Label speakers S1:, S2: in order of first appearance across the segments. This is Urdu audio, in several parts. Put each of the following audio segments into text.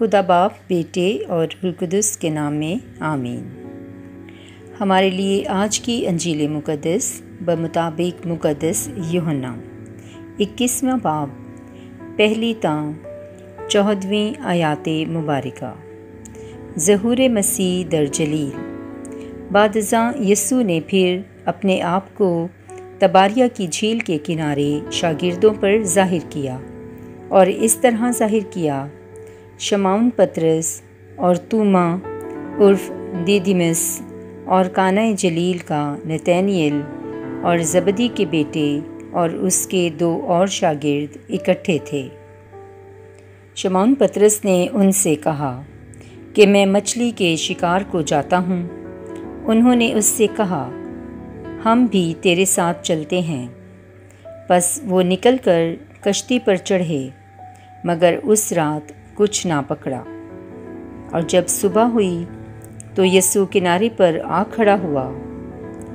S1: خدا باپ، بیٹے اور روح القدس کے نام میں آمین۔ ہمارے لیے آج کی انجیل مقدس بمطابق مقدس یوحنا 21واں باب پہلی تا 14ویں آیات مبارکہ۔ ظہور مسیح در جلیل۔ بعد ازاں یسوع نے پھر اپنے آپ کو تباریہ کی جھیل کے کنارے شاگردوں پر ظاہر کیا، اور اس طرح ظاہر کیا: شمعون پطرس اور توما عرف دیدیمس اور کانہ جلیل کا نتنیل اور زبدی کے بیٹے اور اس کے 2 اور شاگرد اکٹھے تھے۔ شمعون پطرس نے ان سے کہا کہ میں مچھلی کے شکار کو جاتا ہوں۔ انہوں نے اس سے کہا، ہم بھی تیرے ساتھ چلتے ہیں۔ پس وہ نکل کر کشتی پر چڑھے، مگر اس رات کچھ نہ پکڑا۔ اور جب صبح ہوئی تو یسوع کنارے پر آ کھڑا ہوا،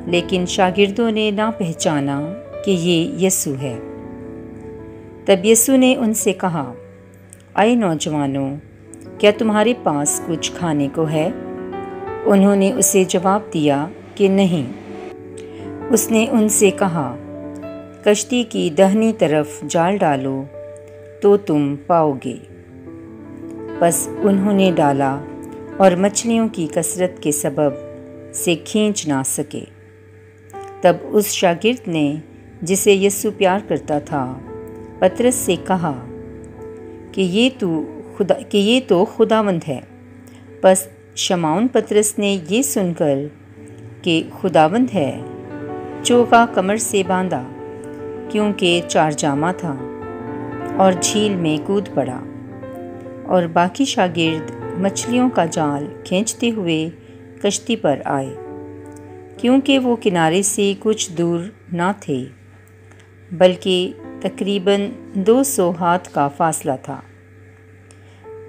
S1: لیکن شاگردوں نے نہ پہچانا کہ یہ یسوع ہے۔ تب یسوع نے ان سے کہا، اے نوجوانوں، کیا تمہارے پاس کچھ کھانے کو ہے؟ انہوں نے اسے جواب دیا کہ نہیں۔ اس نے ان سے کہا، کشتی کی داہنی طرف جال ڈالو تو تم پاؤ گے۔ بس انہوں نے ڈالا اور مچھلیوں کی کثرت کے سبب سے کھینچ نہ سکے۔ تب اس شاگرد نے جسے یسوع پیار کرتا تھا پطرس سے کہا کہ یہ تو خداوند ہے۔ پس شمعون پطرس نے یہ سن کر کہ خداوند ہے چوغا کمر سے باندھا، کیونکہ 4 جامہ تھا، اور جھیل میں کود پڑا۔ اور باقی شاگرد مچھلیوں کا جال کھینچتے ہوئے کشتی پر آئے، کیونکہ وہ کنارے سے کچھ دور نہ تھے، بلکہ تقریباً 200 ہاتھ کا فاصلہ تھا۔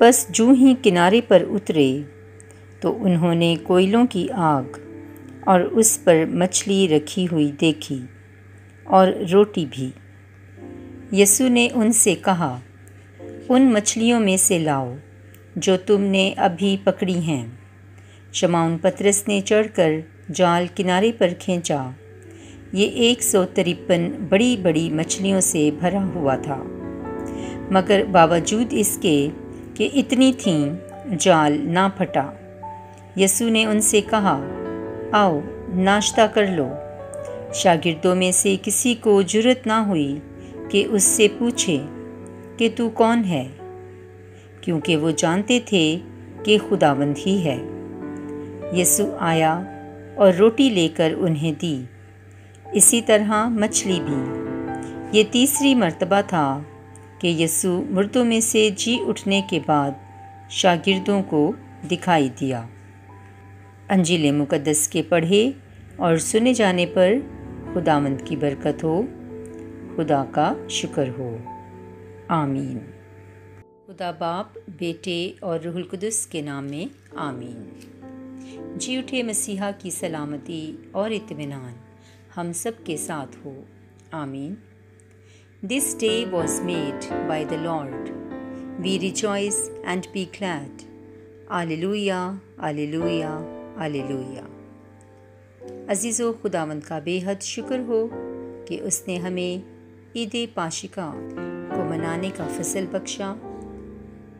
S1: بس جوں ہی کنارے پر اترے تو انہوں نے کوئلوں کی آگ اور اس پر مچھلی رکھی ہوئی دیکھی، اور روٹی بھی۔ یسوع نے ان سے کہا، ان مچھلیوں میں سے لاؤ جو تم نے ابھی پکڑی ہیں۔ شمعون پطرس نے چڑھ کر جال کنارے پر کھینچا۔ یہ 153 بڑی بڑی مچھلیوں سے بھرا ہوا تھا، مگر باوجود اس کے کہ اتنی تھیں جال نہ پھٹا۔ یسوع نے ان سے کہا، آؤ ناشتہ کر لو۔ شاگردوں میں سے کسی کو جرأت نہ ہوئی کہ اس سے پوچھے کہ تو کون ہے، کیونکہ وہ جانتے تھے کہ خداوند ہی ہے۔ یسوع آیا اور روٹی لے کر انہیں دی، اسی طرح مچھلی بھی۔ یہ تیسری مرتبہ تھا کہ یسوع مردوں میں سے جی اٹھنے کے بعد شاگردوں کو دکھائی دیا۔ انجیل مقدس کے پڑھے اور سنے جانے پر خداوند کی برکت ہو۔ خدا کا شکر ہو۔ آمین۔ خدا باپ، بیٹے اور روح القدس کے نام میں آمین۔ جی اٹھے مسیحا کی سلامتی اور اطمینان ہم سب کے ساتھ ہو۔ آمین۔ This day was made by the Lord. We rejoice and be glad. Alleluia, Alleluia, Alleluia۔ عزیزو، خداوند کا بے حد شکر ہو کہ اس نے ہمیں عید پاشکا کو منانے کا فضل بخشا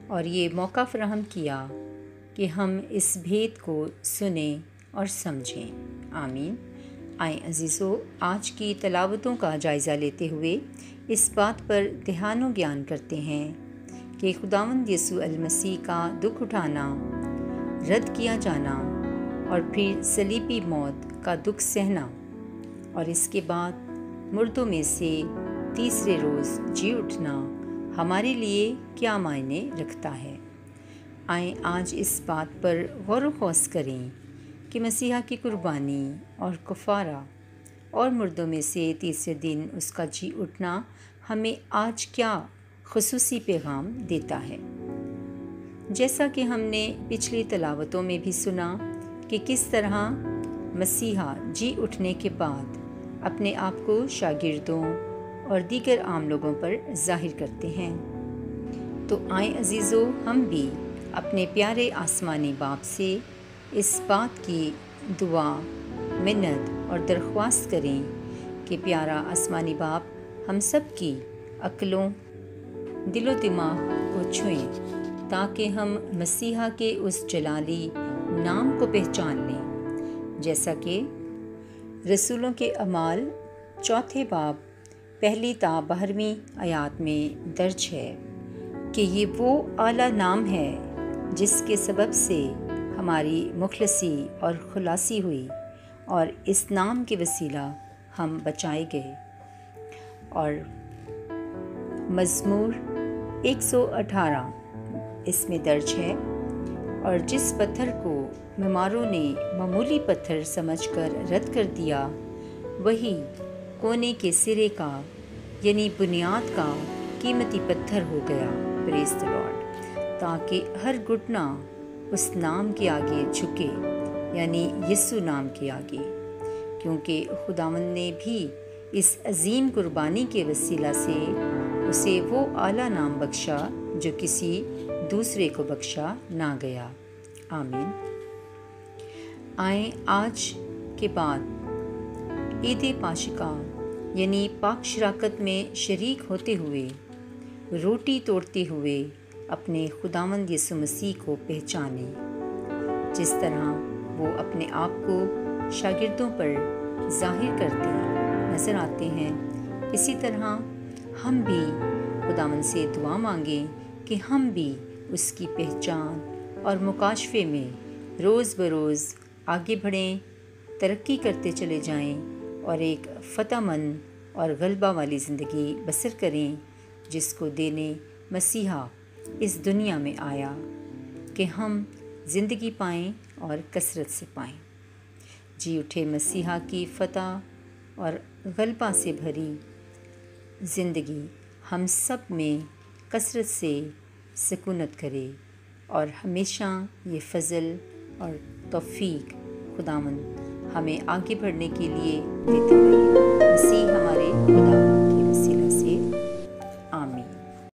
S1: اور یہ موقع فراہم کیا کہ ہم اس بھید کو سنیں اور سمجھیں۔ آمین۔ آئیں عزیزو، آج کی تلاوتوں کا جائزہ لیتے ہوئے اس بات پر دھیان و گیان کرتے ہیں کہ خداوند یسوع المسیح کا دکھ اٹھانا، رد کیا جانا اور پھر صلیبی موت کا دکھ سہنا، اور اس کے بعد مردوں میں سے تیسرے روز جی اٹھنا ہمارے لیے کیا معنی رکھتا ہے۔ آئیں آج اس بات پر غور و خوض کریں کہ مسیحا کی قربانی اور کفارہ اور مردوں میں سے تیسرے دن اس کا جی اٹھنا ہمیں آج کیا خصوصی پیغام دیتا ہے۔ جیسا کہ ہم نے پچھلی تلاوتوں میں بھی سنا کہ کس طرح مسیحا جی اٹھنے کے بعد اپنے آپ کو شاگردوں اور دیگر عام لوگوں پر ظاہر کرتے ہیں۔ تو آئیں عزیزو، ہم بھی اپنے پیارے آسمانی باپ سے اس بات کی دعا، منت اور درخواست کریں کہ پیارا آسمانی باپ ہم سب کی عقلوں، دل و دماغ کو چھوئیں تاکہ ہم مسیحا کے اس جلالی نام کو پہچان لیں، جیسا کہ رسولوں کے اعمال 4 باب 1 تا 12 آیات میں درج ہے کہ یہ وہ اعلیٰ نام ہے جس کے سبب سے ہماری مخلصی اور خلاصی ہوئی، اور اس نام کے وسیلہ ہم بچائے گئے۔ اور مزمور 118 اس میں درج ہے، اور جس پتھر کو معماروں نے معمولی پتھر سمجھ کر رد کر دیا، وہی کونے کے سرے کا یعنی بنیاد کا قیمتی پتھر ہو گیا۔ پریز دی لارڈ۔ تاکہ ہر گھٹنا اس نام کے آگے جھکے، یعنی یسوع نام کے آگے، کیونکہ خداوند نے بھی اس عظیم قربانی کے وسیلہ سے اسے وہ اعلیٰ نام بخشا جو کسی دوسرے کو بخشا نہ گیا۔ آمین۔ آئیں آج کے بعد عید پاشکا یعنی پاک شراکت میں شریک ہوتے ہوئے، روٹی توڑتے ہوئے اپنے خداوند یسوع مسیح کو پہچانیں، جس طرح وہ اپنے آپ کو شاگردوں پر ظاہر کرتے نظر آتے ہیں۔ اسی طرح ہم بھی خداوند سے دعا مانگیں کہ ہم بھی اس کی پہچان اور مکاشفے میں روز بروز آگے بڑھیں، ترقی کرتے چلے جائیں اور ایک فتح مند اور غلبہ والی زندگی بسر کریں، جس کو دینے مسیحا اس دنیا میں آیا کہ ہم زندگی پائیں اور کثرت سے پائیں۔ جی اٹھے مسیحا کی فتح اور غلبہ سے بھری زندگی ہم سب میں کثرت سے سکونت کرے، اور ہمیشہ یہ فضل اور توفیق خداوند ہمیں آگے بڑھنے کے لیے دیتے رہے۔ مسیح ہمارے خدا